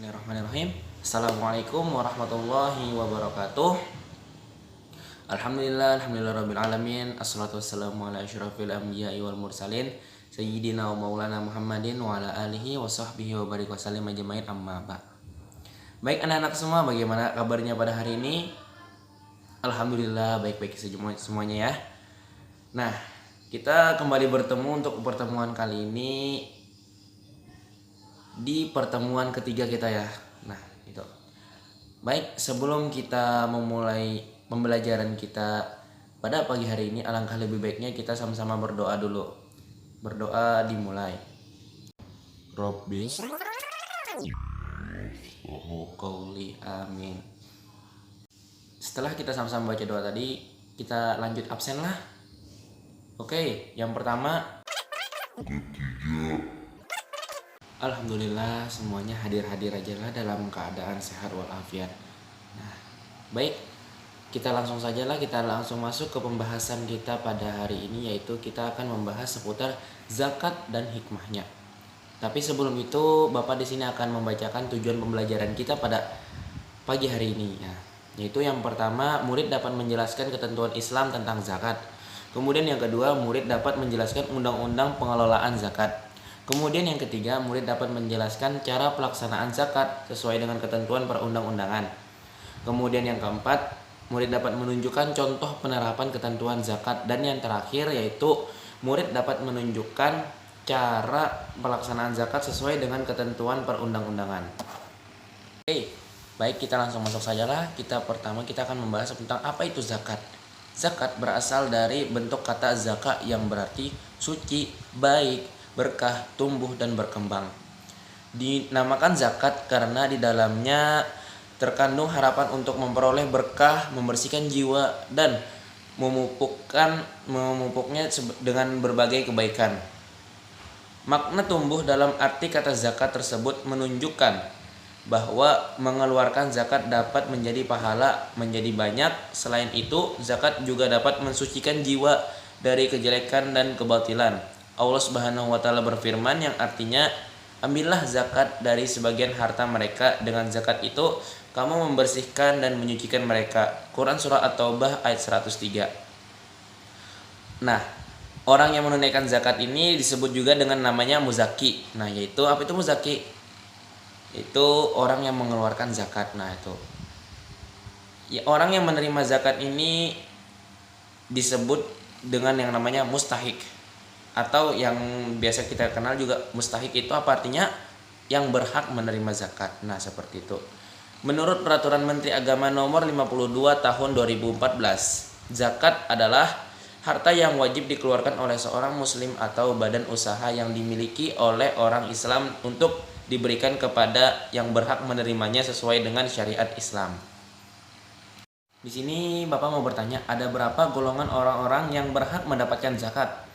Bismillahirrahmanirrahim. Assalamualaikum warahmatullahi wabarakatuh. Alhamdulillah alamin. Assalatu wassalamu ala asyrafil anbiya'i wal mursalin sayyidina wa maulana Muhammadin wa ala alihi wa sahbihi wa barik wa sallim ajmain, amma ba'. Baik anak-anak semua, bagaimana kabarnya pada hari ini? Alhamdulillah baik-baik semuanya ya. Nah, kita kembali bertemu untuk pertemuan kali ini di pertemuan ketiga kita ya. Nah, itu. Baik, sebelum kita memulai pembelajaran kita pada pagi hari ini, alangkah lebih baiknya kita sama-sama berdoa dulu. Berdoa dimulai. Robbi qouli amin. Setelah kita sama-sama baca doa tadi, kita lanjut absen lah. Oke, yang pertama, alhamdulillah semuanya hadir-hadir aja lah dalam keadaan sehat walafiat. Nah, baik, kita langsung masuk ke pembahasan kita pada hari ini, yaitu kita akan membahas seputar zakat dan hikmahnya. Tapi sebelum itu, Bapak di sini akan membacakan tujuan pembelajaran kita pada pagi hari ini ya. Yaitu yang pertama, murid dapat menjelaskan ketentuan Islam tentang zakat. Kemudian yang kedua, murid dapat menjelaskan undang-undang pengelolaan zakat. Kemudian yang ketiga, murid dapat menjelaskan cara pelaksanaan zakat sesuai dengan ketentuan perundang-undangan. Kemudian yang keempat, murid dapat menunjukkan contoh penerapan ketentuan zakat. Dan yang terakhir yaitu murid dapat menunjukkan cara pelaksanaan zakat sesuai dengan ketentuan perundang-undangan. Oke, baik, kita langsung masuk saja lah. Pertama kita akan membahas tentang apa itu zakat. Zakat berasal dari bentuk kata zaka yang berarti suci, baik, berkah, tumbuh, dan berkembang. Dinamakan zakat karena di dalamnya terkandung harapan untuk memperoleh berkah, membersihkan jiwa, dan memupuknya dengan berbagai kebaikan. Makna tumbuh dalam arti kata zakat tersebut menunjukkan bahwa mengeluarkan zakat dapat menjadi pahala menjadi banyak. Selain itu, zakat juga dapat mensucikan jiwa dari kejelekan dan kebatilan. Allah Subhanahu wa taala berfirman yang artinya, ambillah zakat dari sebagian harta mereka, dengan zakat itu kamu membersihkan dan menyucikan mereka. Quran surah At-Taubah ayat 103. Nah, orang yang menunaikan zakat ini disebut juga dengan namanya muzaki. Nah, yaitu apa itu muzaki? Itu orang yang mengeluarkan zakat. Nah, itu ya, orang yang menerima zakat ini disebut dengan yang namanya mustahik, atau yang biasa kita kenal juga mustahik. Itu apa artinya? Yang berhak menerima zakat. Nah, seperti itu. Menurut Peraturan Menteri Agama Nomor 52 Tahun 2014, zakat adalah harta yang wajib dikeluarkan oleh seorang muslim atau badan usaha yang dimiliki oleh orang Islam untuk diberikan kepada yang berhak menerimanya sesuai dengan syariat Islam. Di sini Bapak mau bertanya, ada berapa golongan orang-orang yang berhak mendapatkan zakat?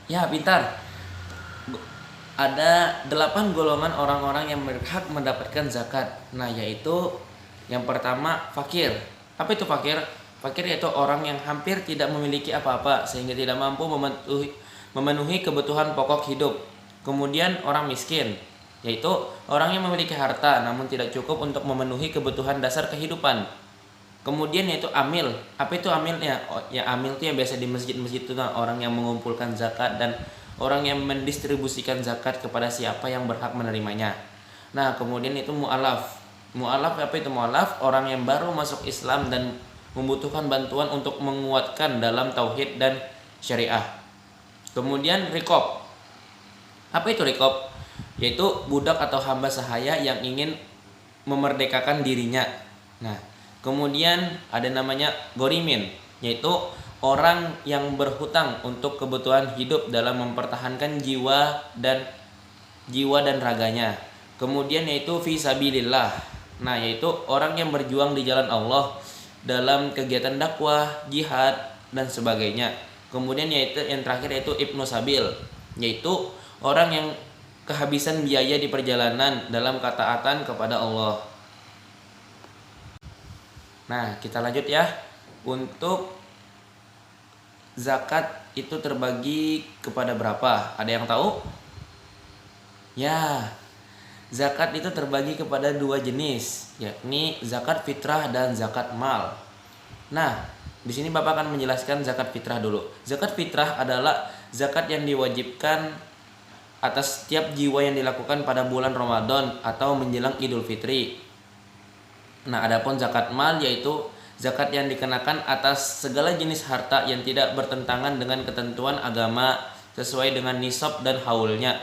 Ya, pintar. Ada 8 golongan orang-orang yang berhak mendapatkan zakat. Nah, yaitu yang pertama, fakir. Apa itu fakir? Fakir yaitu orang yang hampir tidak memiliki apa-apa sehingga tidak mampu memenuhi kebutuhan pokok hidup. Kemudian orang miskin, yaitu orang yang memiliki harta namun tidak cukup untuk memenuhi kebutuhan dasar kehidupan. Kemudian yaitu amil. Apa itu amilnya? Ya, amil itu yang biasa di masjid-masjid itu, orang yang mengumpulkan zakat dan orang yang mendistribusikan zakat kepada siapa yang berhak menerimanya. Nah, kemudian itu mu'alaf. Mu'alaf apa itu mu'alaf? Orang yang baru masuk Islam dan membutuhkan bantuan untuk menguatkan dalam tauhid dan syariah. Kemudian riqab. Apa itu riqab? Yaitu budak atau hamba sahaya yang ingin memerdekakan dirinya. Nah, kemudian ada namanya gorimin, yaitu orang yang berhutang untuk kebutuhan hidup dalam mempertahankan jiwa dan raganya. Kemudian yaitu fisabilillah. Nah, yaitu orang yang berjuang di jalan Allah dalam kegiatan dakwah, jihad, dan sebagainya. Kemudian yaitu yang terakhir yaitu ibnu sabil, yaitu orang yang kehabisan biaya di perjalanan dalam ketaatan kepada Allah. Nah, kita lanjut ya. Untuk zakat itu terbagi kepada berapa? Ada yang tahu? Ya, Zakat itu terbagi kepada dua jenis, yakni zakat fitrah dan zakat mal. Nah, di sini Bapak akan menjelaskan zakat fitrah dulu. Zakat fitrah adalah zakat yang diwajibkan atas setiap jiwa yang dilakukan pada bulan Ramadan atau menjelang Idul Fitri. Nah, adapun zakat mal yaitu zakat yang dikenakan atas segala jenis harta yang tidak bertentangan dengan ketentuan agama sesuai dengan nisab dan haulnya.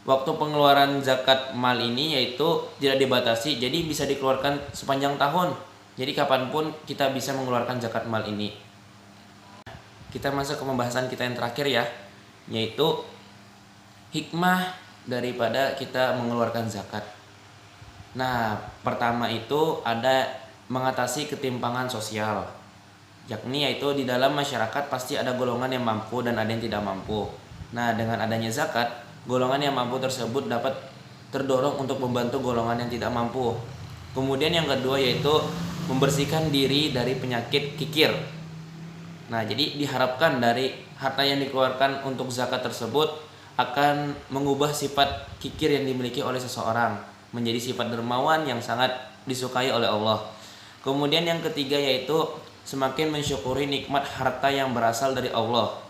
Waktu pengeluaran zakat mal ini yaitu tidak dibatasi, jadi bisa dikeluarkan sepanjang tahun. Jadi kapanpun kita bisa mengeluarkan zakat mal ini. Kita masuk ke pembahasan kita yang terakhir ya, yaitu hikmah daripada kita mengeluarkan zakat. Nah, pertama itu ada mengatasi ketimpangan sosial, yakni yaitu di dalam masyarakat pasti ada golongan yang mampu dan ada yang tidak mampu. Nah, dengan adanya zakat, golongan yang mampu tersebut dapat terdorong untuk membantu golongan yang tidak mampu. Kemudian yang kedua yaitu membersihkan diri dari penyakit kikir. Nah, jadi diharapkan dari harta yang dikeluarkan untuk zakat tersebut akan mengubah sifat kikir yang dimiliki oleh seseorang menjadi sifat dermawan yang sangat disukai oleh Allah. Kemudian yang ketiga yaitu semakin mensyukuri nikmat harta yang berasal dari Allah.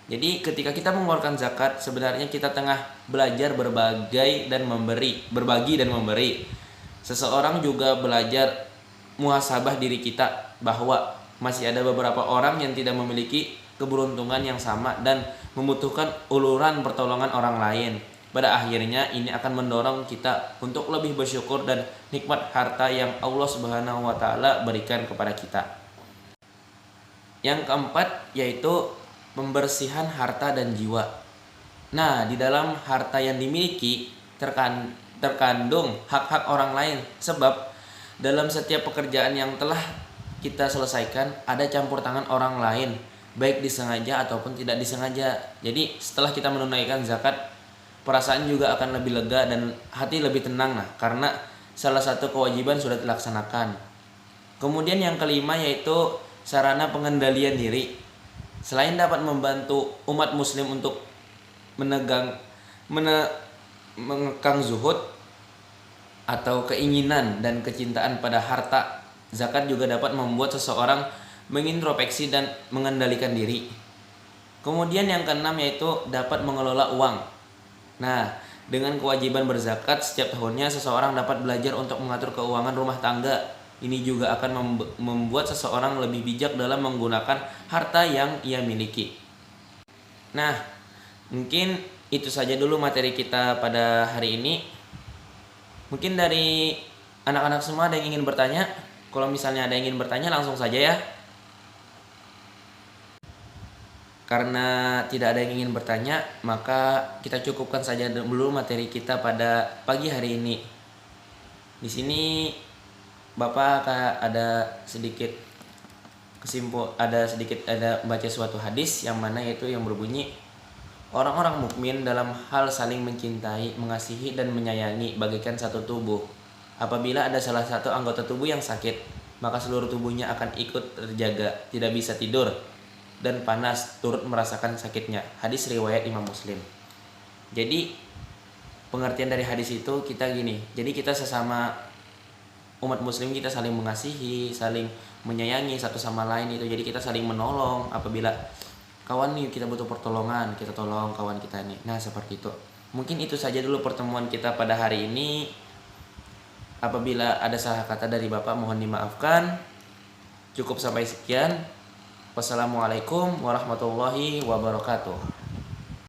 Jadi ketika kita mengeluarkan zakat, sebenarnya kita tengah belajar berbagi dan memberi. Seseorang juga belajar muhasabah diri kita bahwa masih ada beberapa orang yang tidak memiliki keberuntungan yang sama dan membutuhkan uluran pertolongan orang lain. Pada akhirnya ini akan mendorong kita untuk lebih bersyukur dan nikmat harta yang Allah Subhanahu wa taala berikan kepada kita. Yang keempat yaitu pembersihan harta dan jiwa. Nah, di dalam harta yang dimiliki terkandung hak-hak orang lain, sebab dalam setiap pekerjaan yang telah kita selesaikan ada campur tangan orang lain, baik disengaja ataupun tidak disengaja. Jadi setelah kita menunaikan zakat, perasaan juga akan lebih lega dan hati lebih tenang karena salah satu kewajiban sudah dilaksanakan. Kemudian yang kelima yaitu sarana pengendalian diri. Selain dapat membantu umat muslim untuk mengekang zuhud atau keinginan dan kecintaan pada harta, zakat juga dapat membuat seseorang mengintrospeksi dan mengendalikan diri. Kemudian yang keenam yaitu dapat mengelola uang. Nah, dengan kewajiban berzakat setiap tahunnya seseorang dapat belajar untuk mengatur keuangan rumah tangga. Ini juga akan membuat seseorang lebih bijak dalam menggunakan harta yang ia miliki. Nah, mungkin itu saja dulu materi kita pada hari ini. Mungkin dari anak-anak semua ada yang ingin bertanya? Kalau misalnya ada yang ingin bertanya langsung saja ya. Karena tidak ada yang ingin bertanya, maka kita cukupkan saja dulu materi kita pada pagi hari ini. Di sini Bapak ada sedikit baca suatu hadis yang mana yaitu yang berbunyi, orang-orang mukmin dalam hal saling mencintai, mengasihi dan menyayangi bagaikan satu tubuh. Apabila ada salah satu anggota tubuh yang sakit, maka seluruh tubuhnya akan ikut terjaga, tidak bisa tidur dan panas turut merasakan sakitnya. Hadis riwayat Imam Muslim. Jadi pengertian dari hadis itu kita gini, jadi kita sesama umat muslim kita saling mengasihi, saling menyayangi satu sama lain itu. Jadi kita saling menolong apabila kawan nih kita butuh pertolongan, kita tolong kawan kita nih. Nah, seperti itu. Mungkin itu saja dulu pertemuan kita pada hari ini. Apabila ada salah kata dari Bapak mohon dimaafkan. Cukup sampai sekian. Wassalamualaikum warahmatullahi wabarakatuh.